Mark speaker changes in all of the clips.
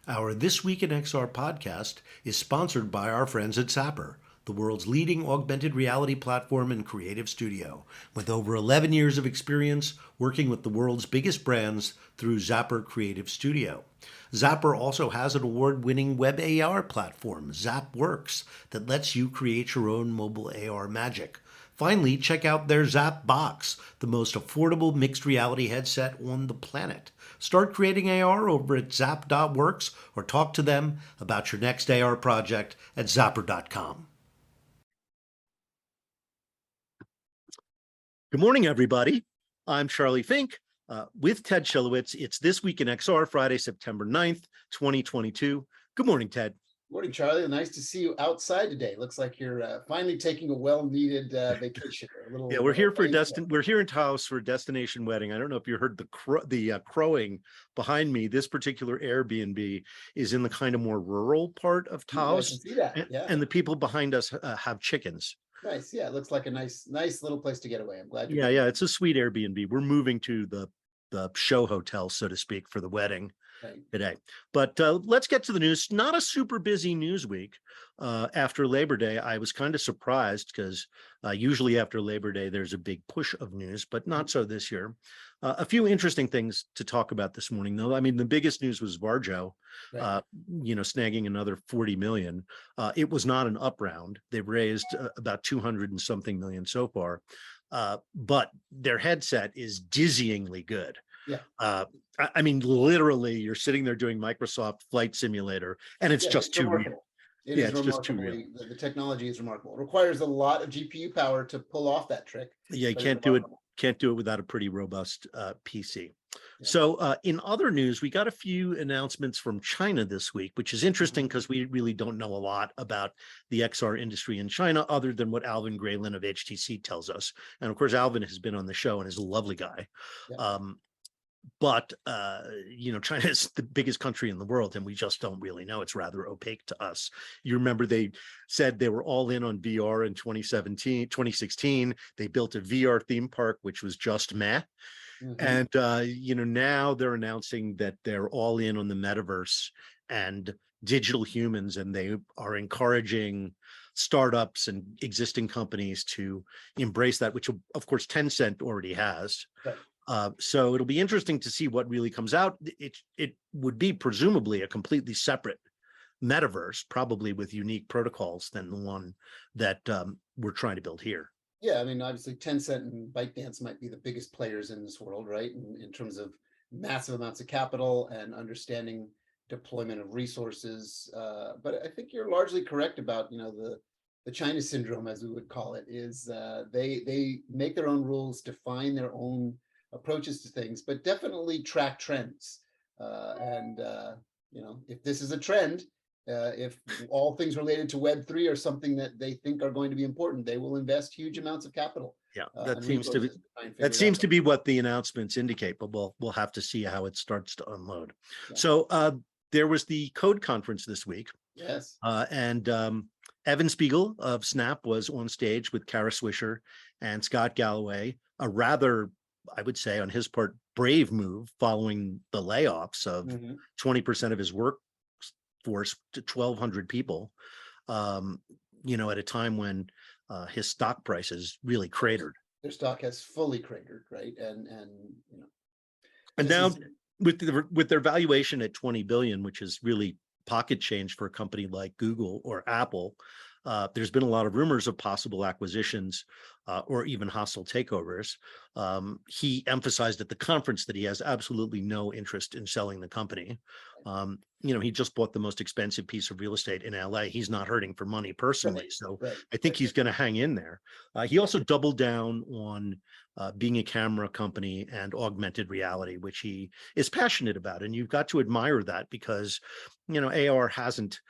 Speaker 1: Our This Week in XR podcast is sponsored by our friends at Zapper, the world's leading augmented reality platform and creative studio, with over 11 years of experience working with the world's biggest brands through Zapper Creative Studio. Zapper also has an award-winning web AR platform, ZapWorks, that lets you create your own mobile AR magic. Finally, check out their Zap Box, the most affordable mixed reality headset on the planet. Start creating AR over at zap.works or talk to them about your next AR project at zapper.com. Good morning, everybody. I'm Charlie Fink with Ted Shilowitz. It's This Week in XR, Friday, September 9th, 2022. Good morning, Ted.
Speaker 2: Morning, Charlie. Nice to see you outside today. Looks like you're finally taking a well-needed vacation.
Speaker 1: Yeah, we're here we're here in Taos for a destination wedding. I don't know if you heard the crowing behind me. This particular Airbnb is in the kind of more rural part of Taos.
Speaker 2: I can see that. Yeah.
Speaker 1: And the people behind us have chickens.
Speaker 2: Nice. Yeah, it looks like a nice little place to get away. I'm glad.
Speaker 1: Yeah, it's a sweet Airbnb. We're moving to the show hotel, so to speak, for the wedding today. But let's get to the news. Not a super busy news week. After Labor Day, I was kind of surprised because usually after Labor Day, there's a big push of news, but not so this year. A few interesting things to talk about this morning, though. I mean, the biggest news was Varjo, snagging another 40 million. It was not an up round. They've raised about 200 and something million so far. But their headset is dizzyingly good.
Speaker 2: Yeah.
Speaker 1: I mean, literally, you're sitting there doing Microsoft Flight Simulator, and it's just too real.
Speaker 2: It's just too real. The technology is remarkable. It requires a lot of GPU power to pull off that trick.
Speaker 1: Yeah, you can't do it. Can't do it without a pretty robust PC. Yeah. So in other news, we got a few announcements from China this week, which is interesting because we really don't know a lot about the XR industry in China other than what Alvin Graylin of HTC tells us. And of course, Alvin has been on the show and is a lovely guy. Yeah. But China is the biggest country in the world, and we just don't really know. It's rather opaque to us. You remember they said they were all in on VR in 2016. They built a VR theme park, which was just meh. Mm-hmm. And now they're announcing that they're all in on the metaverse and digital humans, and they are encouraging startups and existing companies to embrace that, which of course Tencent already has. Okay. So it'll be interesting to see what really comes out. It would be presumably a completely separate metaverse, probably with unique protocols than the one that we're trying to build here.
Speaker 2: Yeah, I mean, obviously Tencent and ByteDance might be the biggest players in this world, right? In terms of massive amounts of capital and understanding deployment of resources. But I think you're largely correct about, the China syndrome, as we would call it, is they make their own rules, define their own approaches to things, but definitely track trends. If this is a trend, if all things related to Web3 are something that they think are going to be important, they will invest huge amounts of capital.
Speaker 1: Yeah, that seems to be what the announcements indicate, but we'll have to see how it starts to unload. Yeah. So there was the Code conference this week.
Speaker 2: Yes.
Speaker 1: And Evan Spiegel of Snap was on stage with Kara Swisher and Scott Galloway, a rather, I would say, on his part, brave move following the layoffs of 20% of his workforce to 1,200 people, at a time when his stock prices really cratered.
Speaker 2: Their stock has fully cratered, right? And
Speaker 1: now with their valuation at 20 billion, which is really pocket change for a company like Google or Apple, there's been a lot of rumors of possible acquisitions or even hostile takeovers. He emphasized at the conference that he has absolutely no interest in selling the company. He just bought the most expensive piece of real estate in LA. He's not hurting for money personally. So I think he's going to hang in there. He also doubled down on being a camera company and augmented reality, which he is passionate about. And you've got to admire that because, AR hasn't,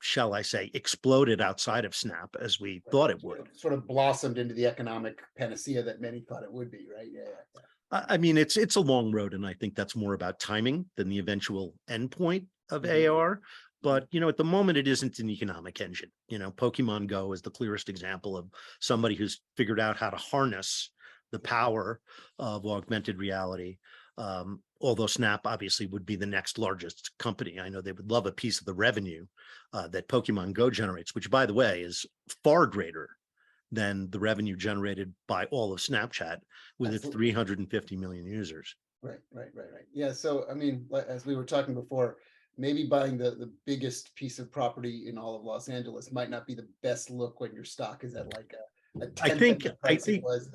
Speaker 1: shall I say, exploded outside of Snap as we thought it would.
Speaker 2: Sort of blossomed into the economic panacea that many thought it would be, right? Yeah.
Speaker 1: I mean, it's a long road, and I think that's more about timing than the eventual endpoint of AR. But, at the moment, it isn't an economic engine. Pokemon Go is the clearest example of somebody who's figured out how to harness the power of augmented reality. although Snap obviously would be the next largest company. I know they would love a piece of the revenue that Pokemon Go generates, which, by the way, is far greater than the revenue generated by all of Snapchat with its
Speaker 2: Absolutely.
Speaker 1: 350 million users.
Speaker 2: Right. Yeah. So, I mean, as we were talking before, maybe buying the biggest piece of property in all of Los Angeles might not be the best look when your stock is at like a
Speaker 1: I
Speaker 2: tenth of
Speaker 1: think,
Speaker 2: the
Speaker 1: I
Speaker 2: price it
Speaker 1: think,
Speaker 2: was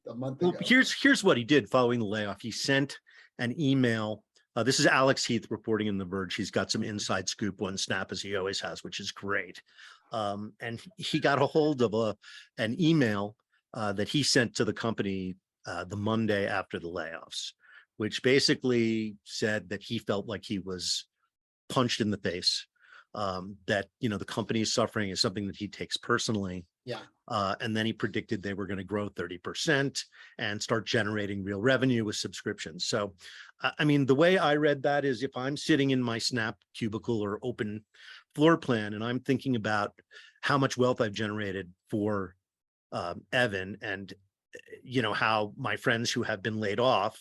Speaker 2: a month
Speaker 1: well,
Speaker 2: ago.
Speaker 1: here's what he did following the layoff. He sent an email. This is Alex Heath reporting in The Verge. He's got some inside scoop on Snap, as he always has, which is great. And he got a hold of an email that he sent to the company the Monday after the layoffs, which basically said that he felt like he was punched in the face, that, the company is suffering is something that he takes personally.
Speaker 2: Yeah.
Speaker 1: And then he predicted they were going to grow 30% and start generating real revenue with subscriptions. So, I mean, the way I read that is, if I'm sitting in my Snap cubicle or open floor plan and I'm thinking about how much wealth I've generated for Evan, and how my friends who have been laid off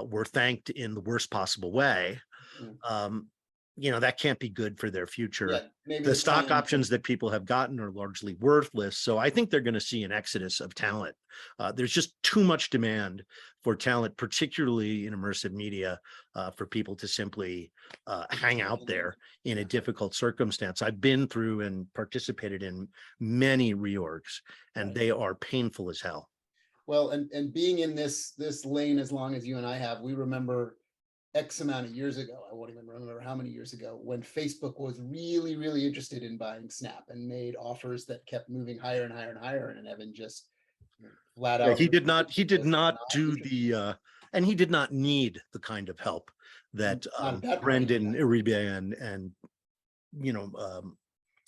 Speaker 1: were thanked in the worst possible way,
Speaker 2: Mm.
Speaker 1: um, that can't be good for their future.
Speaker 2: Yeah. Maybe
Speaker 1: The
Speaker 2: the
Speaker 1: stock
Speaker 2: time.
Speaker 1: options that people have gotten are largely worthless. So I think they're going to see an exodus of talent. There's just too much demand for talent, particularly in immersive media, for people to simply hang out there in a difficult circumstance. I've been through and participated in many reorgs, and
Speaker 2: Right.
Speaker 1: they are painful as hell.
Speaker 2: Well, and being in this lane as long as you and I have, we remember X amount of years ago, I won't even remember how many years ago, when Facebook was really, really interested in buying Snap and made offers that kept moving higher and higher and higher. And Evan just flat
Speaker 1: Yeah,
Speaker 2: out
Speaker 1: he did not
Speaker 2: was
Speaker 1: do
Speaker 2: interested.
Speaker 1: the and he did not need the kind of help that
Speaker 2: Not at that point.
Speaker 1: Brendan Uribe and you know um,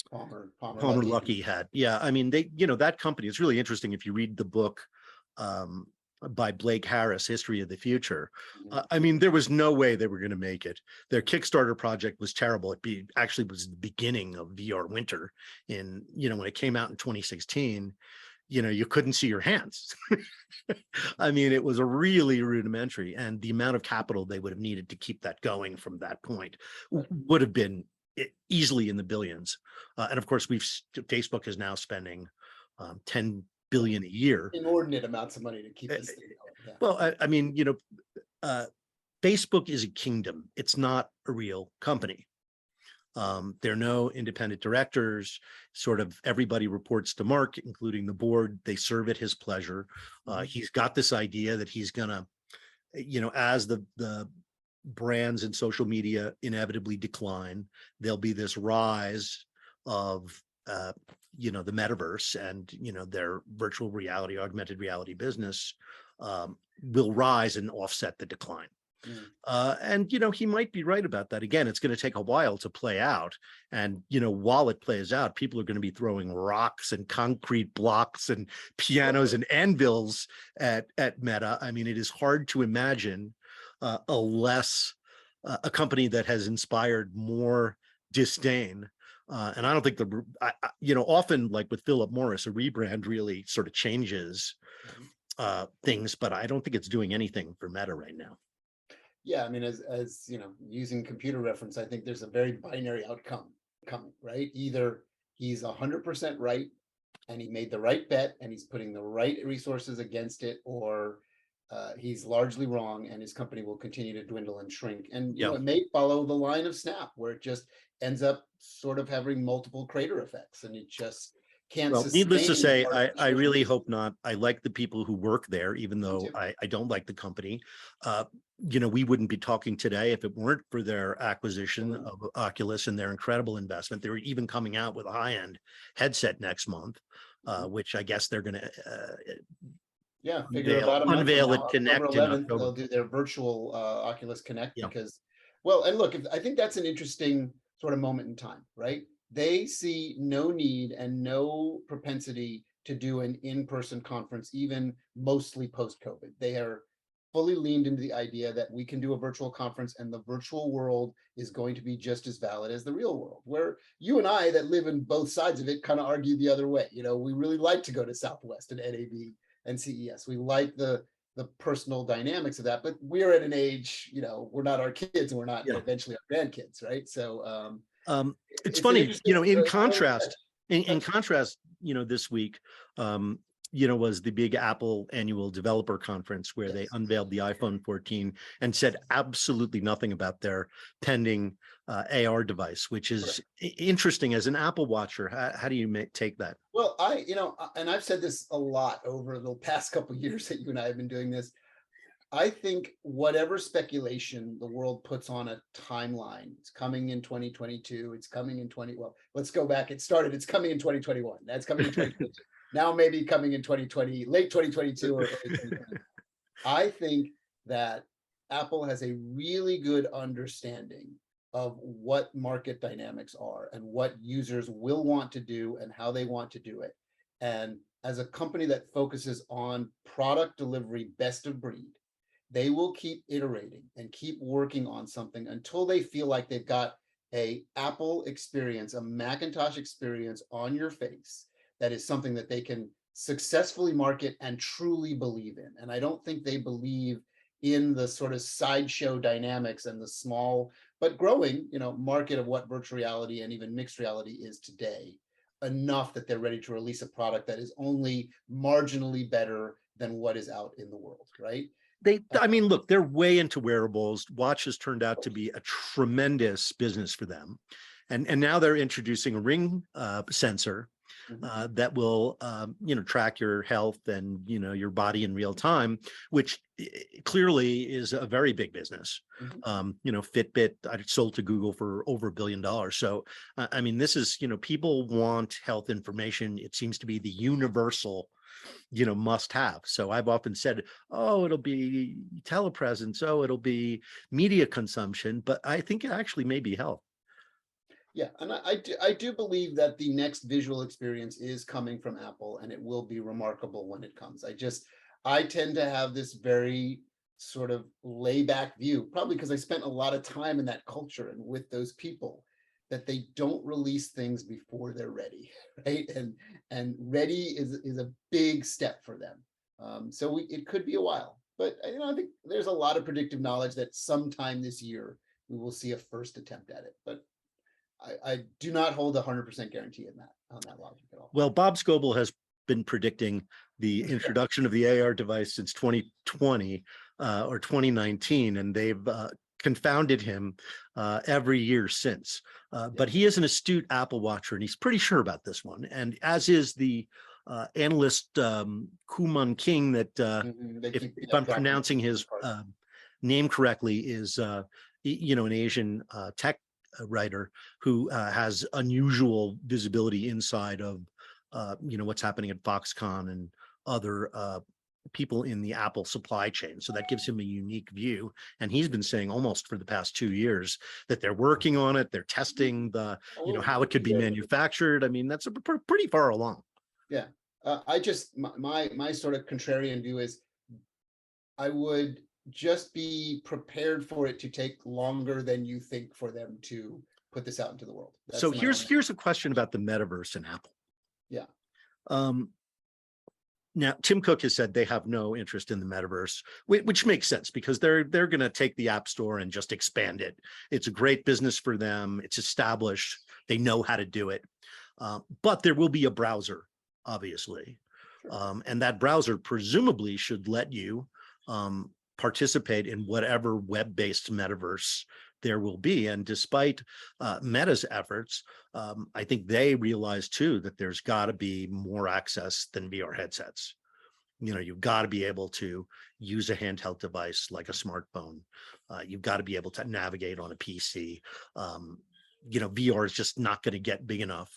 Speaker 1: Palmer
Speaker 2: Luckey.
Speaker 1: Luckey had. Yeah, I mean, that company, it's really interesting if you read the book um, by Blake Harris, History of the Future.
Speaker 2: Mhm.
Speaker 1: I mean, there was no way they were going to make it. Their Kickstarter project was terrible. Actually was the beginning of VR winter when it came out in 2016. You couldn't see your hands. I mean, it was a really rudimentary, and the amount of capital they would have needed to keep that going from that point would have been easily in the billions. And of course, Facebook is now spending 10 billion a year.
Speaker 2: Inordinate amounts of money to keep this thing going. Yeah.
Speaker 1: Well, I mean, Facebook is a kingdom. It's not a real company. There are no independent directors. Sort of everybody reports to Mark, including the board. They serve at his pleasure. He's got this idea that he's gonna, as the brands and social media inevitably decline, there'll be this rise of the metaverse, and their virtual reality, augmented reality business will rise and offset the decline. And he might be right about that. Again, it's going to take a while to play out. And while it plays out, people are going to be throwing rocks and concrete blocks and pianos and anvils at Meta. I mean, it is hard to imagine a company that has inspired more disdain. And I don't think often, like with Philip Morris, a rebrand really sort of changes things, but I don't think it's doing anything for Meta right now.
Speaker 2: Yeah, I mean, as using computer reference, I think there's a very binary outcome coming, right? Either he's 100% right and he made the right bet and he's putting the right resources against it, or he's largely wrong and his company will continue to dwindle and shrink. And it may follow the line of Snap, where it just ends up sort of having multiple crater effects, and it just can't.
Speaker 1: Well, needless to say, I really hope not. I like the people who work there, even though I don't like the company. We wouldn't be talking today if it weren't for their acquisition of Oculus and their incredible investment. They're even coming out with a high-end headset next month, which I guess they're going to
Speaker 2: figure about a month
Speaker 1: unveil
Speaker 2: from
Speaker 1: it,
Speaker 2: now,
Speaker 1: Connect
Speaker 2: October
Speaker 1: in
Speaker 2: 11th,
Speaker 1: October.
Speaker 2: they'll do their virtual Oculus Connect because, well, and look, I think that's an interesting sort of moment in time, right? They see no need and no propensity to do an in-person conference, even mostly post-COVID. They are fully leaned into the idea that we can do a virtual conference and the virtual world is going to be just as valid as the real world, where you and I that live in both sides of it kind of argue the other way. We really like to go to Southwest and NAB and CES. We like the the personal dynamics of that. But we're at an age, we're not our kids, and we're not
Speaker 1: Yeah.
Speaker 2: eventually our grandkids, right? So
Speaker 1: It's
Speaker 2: it's an
Speaker 1: funny,
Speaker 2: interesting.
Speaker 1: in
Speaker 2: So,
Speaker 1: contrast, this week, was the big Apple annual developer conference where they
Speaker 2: yes.
Speaker 1: unveiled the iPhone 14 and said absolutely nothing about their pending AR device, which is interesting. As an Apple watcher, how do you take that?
Speaker 2: Well, and I've said this a lot over the past couple of years that you and I have been doing this. I think whatever speculation the world puts on a timeline, it's coming in 2022, it's coming in well, let's go back. It's coming in 2021. That's coming in 2022. Now maybe coming in 2020, late 2022 or early 2020. I think that Apple has a really good understanding of what market dynamics are and what users will want to do and how they want to do it. And as a company that focuses on product delivery best of breed, they will keep iterating and keep working on something until they feel like they've got a Apple experience, a Macintosh experience on your face that is something that they can successfully market and truly believe in. And I don't think they believe in the sort of sideshow dynamics and the small but growing, market of what virtual reality and even mixed reality is today, enough that they're ready to release a product that is only marginally better than what is out in the world, right?
Speaker 1: Look, they're way into wearables. Watches turned out to be a tremendous business for them. And now they're introducing a ring sensor that will, track your health and, your body in real time, which clearly is a very big business. Fitbit sold to Google for over $1 billion. So, this is, people want health information. It seems to be the universal must have. So I've often said, oh, it'll be telepresence, oh, it'll be media consumption, but I think it actually may be health.
Speaker 2: Yeah, and I do believe that the next visual experience is coming from Apple, and it will be remarkable when it comes. I tend to have this very sort of layback view, probably because I spent a lot of time in that culture and with those people, that they don't release things before they're ready, right? And ready is a big step for them. So it could be a while, but I think there's a lot of predictive knowledge that sometime this year we will see a first attempt at it. But I do not hold 100% guarantee on that logic at all.
Speaker 1: Well, Bob Scoble has been predicting the introduction of the AR device since 2020 or 2019, and they've confounded him every year since. But he is an astute Apple watcher, and he's pretty sure about this one. And as is the analyst Kuman King, that if I'm pronouncing his name correctly, is an Asian tech writer who has unusual visibility inside of what's happening at Foxconn and other people in the Apple supply chain. So that gives him a unique view. And he's been saying almost for the past 2 years that they're working on it. They're testing the, how it could be manufactured. That's pretty far along.
Speaker 2: Yeah. My sort of contrarian view is I would just be prepared for it to take longer than you think for them to put this out into the world.
Speaker 1: So here's a question about the metaverse and Apple.
Speaker 2: Yeah.
Speaker 1: Now, Tim Cook has said they have no interest in the metaverse, which makes sense because they're going to take the App Store and just expand it. It's a great business for them. It's established. They know how to do it. But there will be a browser, obviously. And that browser presumably should let you participate in whatever web-based metaverse there will be. And despite Meta's efforts, I think they realize too that there's got to be more access than VR headsets. You've got to be able to use a handheld device like a smartphone. You've got to be able to navigate on a PC. VR is just not going to get big enough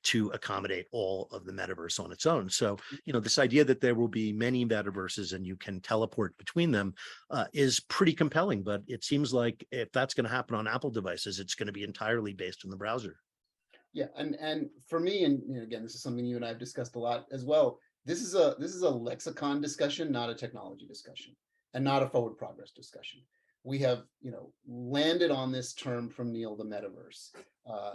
Speaker 1: to accommodate all of the metaverse on its own. So, this idea that there will be many metaverses and you can teleport between them is pretty compelling. But it seems like if that's going to happen on Apple devices, it's going to be entirely based on the browser.
Speaker 2: Yeah, and for me, and again, this is something you and I have discussed a lot as well. This is a lexicon discussion, not a technology discussion, and not a forward progress discussion. We have, landed on this term from Neil, the metaverse.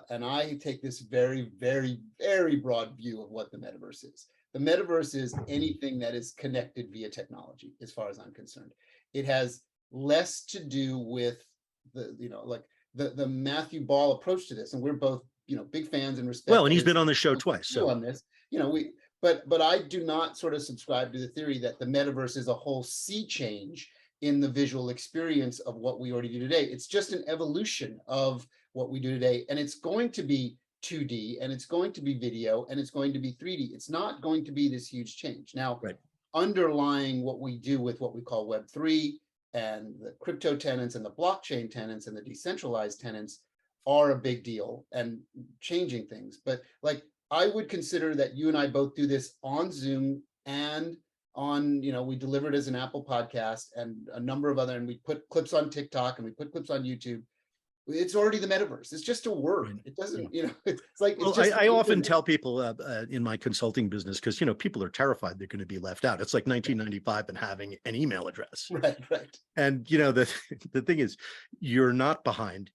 Speaker 2: And I take this very, very, very broad view of what the metaverse is. The metaverse is anything that is connected via technology, as far as I'm concerned. It has less to do with the, like the Matthew Ball approach to this, and we're both, big fans and respect.
Speaker 1: Well, and he's been on the show twice. So
Speaker 2: on this, but I do not sort of subscribe to the theory that the metaverse is a whole sea change in the visual experience of what we already do today. It's just an evolution of what we do today, and it's going to be 2D, and it's going to be video, and it's going to be 3D. It's not going to be this huge change. Now,
Speaker 1: right.
Speaker 2: Underlying what we do with what we call Web3 and the crypto tenants and the blockchain tenants and the decentralized tenants are a big deal and changing things. But like, I would consider that you and I both do this on Zoom and on, we deliver it as an Apple podcast and a number of other, and we put clips on TikTok and we put clips on YouTube. It's already the metaverse. It's just a word. It doesn't, it's like, it's just,
Speaker 1: I often tell people in my consulting business, because, people are terrified they're going to be left out. It's like 1995 and having an email address.
Speaker 2: Right.
Speaker 1: And, the thing is, you're not behind.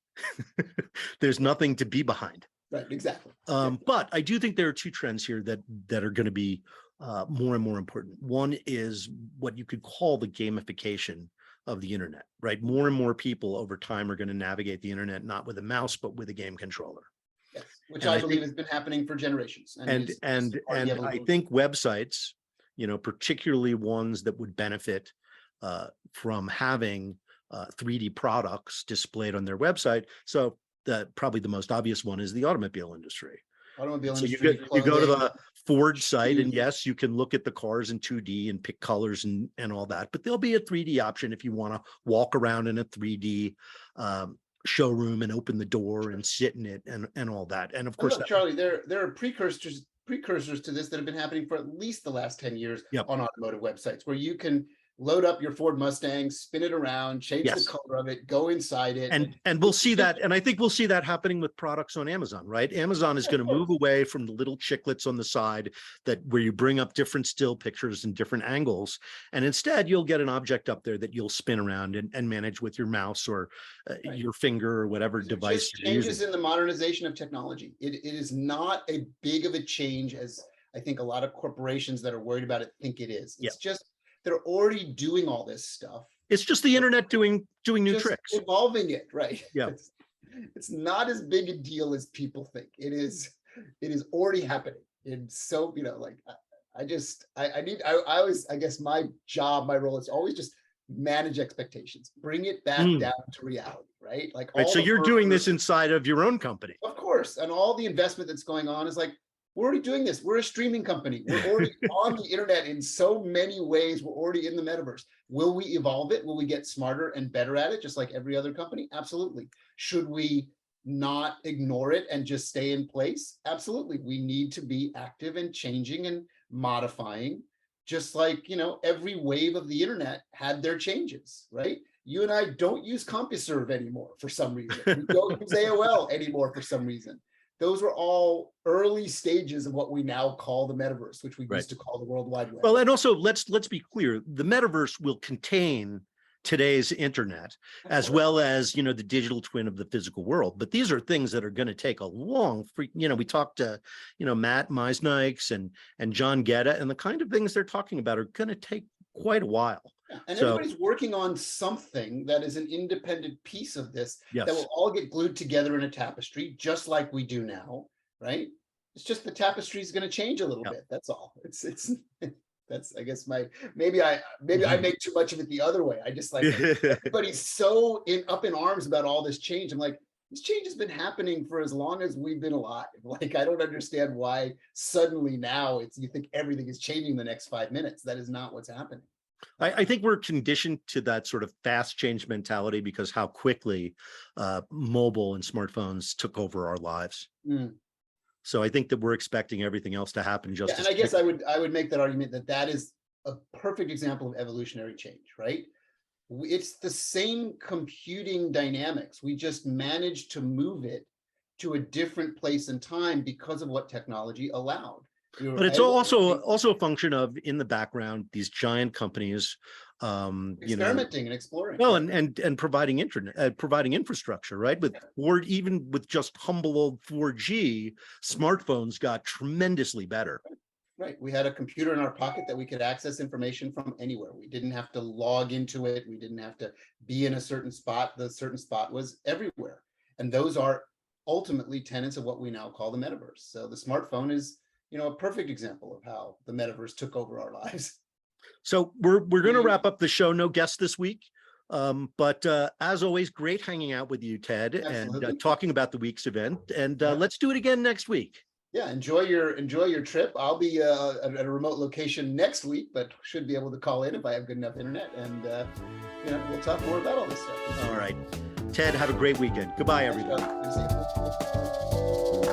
Speaker 1: There's nothing to be behind.
Speaker 2: Right, exactly.
Speaker 1: But I do think there are two trends here that are going to be more and more important. One is what you could call the gamification of the internet, right? More and more people over time are going to navigate the internet, not with a mouse, but with a game controller.
Speaker 2: Yes, which I believe has been happening for generations.
Speaker 1: And I think websites, particularly ones that would benefit from having 3D products displayed on their website. So probably the most obvious one is the automobile industry. So you go to the Ford site, and yes, you can look at the cars in 2D and pick colors and all that, but there'll be a 3D option if you want to walk around in a 3D showroom and open the door and sit in it and all that. And of course,
Speaker 2: Charlie, there are precursors to this that have been happening for at least the last 10 years on automotive websites, where you can load up your Ford Mustang, spin it around, change the color of it, go inside it.
Speaker 1: And we'll see that. And I think we'll see that happening with products on Amazon, right? Amazon is going to move away from the little chiclets on the side where you bring up different still pictures and different angles. And instead you'll get an object up there that you'll spin around and manage with your mouse or your finger or whatever device you're using.
Speaker 2: Changes in the modernization of technology. It is not a big of a change as I think a lot of corporations that are worried about it think it is. It's just, they're already doing all this stuff.
Speaker 1: It's just the internet doing new tricks.
Speaker 2: Evolving it, right?
Speaker 1: Yeah.
Speaker 2: It's not as big a deal as people think. It is already happening. And so, I guess my role is always just manage expectations, bring it back down to reality, right?
Speaker 1: So you're doing this inside of your own company.
Speaker 2: Of course. And all the investment that's going on is we're already doing this. We're a streaming company. We're already on the internet in so many ways. We're already in the metaverse. Will we evolve it? Will we get smarter and better at it, just like every other company? Absolutely. Should we not ignore it and just stay in place? Absolutely. We need to be active and changing and modifying, just like, every wave of the internet had their changes, right? You and I don't use CompuServe anymore for some reason. We don't use AOL anymore for some reason. Those were all early stages of what we now call the metaverse, which we used to call the World Wide Web.
Speaker 1: Well, and also let's be clear, the metaverse will contain today's internet, as well as, the digital twin of the physical world. But these are things that are going to take a long, we talked to, Matt Meisnikes and John Guetta, and the kind of things they're talking about are going to take quite a while.
Speaker 2: Yeah, and everybody's working on something that is an independent piece of this that will all get glued together in a tapestry, just like we do now, right? It's just the tapestry is going to change a little bit. That's all. It's that's, I guess, maybe I make too much of it the other way. I just everybody's so up in arms about all this change. I'm like, this change has been happening for as long as we've been alive. I don't understand why suddenly now you think everything is changing in the next 5 minutes. That is not what's happening.
Speaker 1: I think we're conditioned to that sort of fast change mentality because how quickly mobile and smartphones took over our lives. So I think that we're expecting everything else to happen just as
Speaker 2: and I guess I would make that argument that is a perfect example of evolutionary change, right? It's the same computing dynamics. We just managed to move it to a different place and time because of what technology allowed.
Speaker 1: But it's also a function of, in the background, these giant companies
Speaker 2: experimenting and exploring.
Speaker 1: Well, and providing internet, providing infrastructure, right? Or even with just humble old 4G, smartphones got tremendously better.
Speaker 2: Right. We had a computer in our pocket that we could access information from anywhere. We didn't have to log into it. We didn't have to be in a certain spot. The certain spot was everywhere. And those are ultimately tenets of what we now call the metaverse. So the smartphone is, a perfect example of how the metaverse took over our lives.
Speaker 1: So we're going to wrap up the show. No guest this week. But as always, great hanging out with you, Ted,
Speaker 2: Absolutely.
Speaker 1: and talking about the week's event. And
Speaker 2: Yeah.
Speaker 1: let's do it again next week.
Speaker 2: Yeah, enjoy your trip. I'll be at a remote location next week, but should be able to call in if I have good enough internet. And we'll talk more about all this stuff.
Speaker 1: All right. Ted, have a great weekend. Goodbye, everybody.
Speaker 2: Good to see you.